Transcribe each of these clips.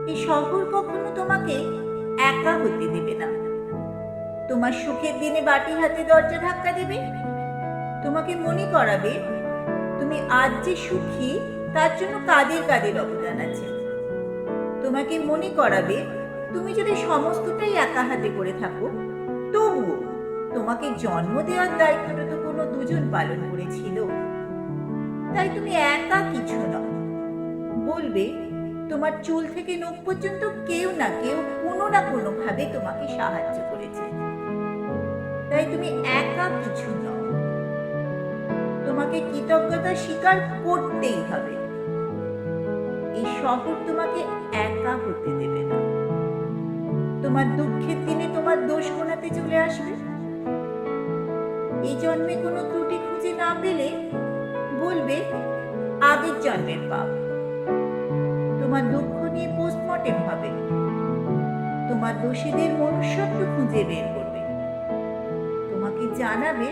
এই শহর কখনো তোমাকে একা হতে দেবে না। তোমার সুখের দিনে বাটি হাতে দরজা ধাক্কা দেবে, তোমাকে মনে করাবে তুমি আজ যে সুখী তার জন্য কাদের কাদের অবদান আছে। তোমাকে মনে করাবে তুমি যদি সমস্তটাই একা হাতে করে থাকো, তবুও তোমাকে জন্ম দেওয়ার দায়িত্বটা তো কোনো দুজন পালন করেছিল। তাই তুমি একা কিছু নও। বলবে তোমার চুল থেকে নখ পর্যন্ত কেউ না কেউ কোনো না কোনো ভাবে তোমাকে সাহায্য করেছে। তাই তুমি একা কিছু নও। তোমাকে কৃতজ্ঞতা স্বীকার করতেই হবে। এই শহর তোমাকে একা হতে দেবে না। তোমার দুঃখের দিনে তোমার দোষ গোনাতে চলে আসবে। এই জন্মে কোনো ত্রুটি খুঁজে না পেলে বলবে আগের জন্মের পাপ। তোমার দুঃখ নিয়ে পোস্টমর্টেম হবে। তোমার দোষীদের মনুষ্যত্ব খুঁজে বের করবে। তোমাকে জানাবে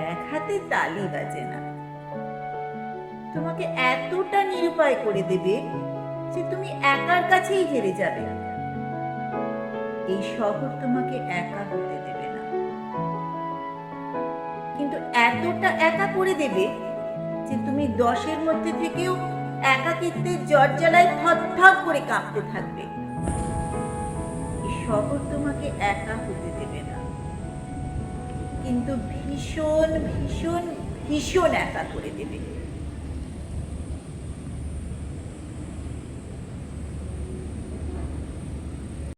এক হাতে তালি বাজে না। তোমাকে এতটা নিরুপায় করে দেবে যে তুমি একার কাছেই হেরে যাবে। এই শহর তোমাকে একা হতে দেবে না, কিন্তু এতটা একা করে দেবে যে তুমি 10-এর মধ্যে থেকেও একাকিত্বের জ্বর-জ্বালায় থরথর করে কাঁপতে থাকবে। এই শহর তোমাকে একা হতে দেবে না, কিন্তু ভীষণ ভীষণ ভীষণ একা করে দেবে।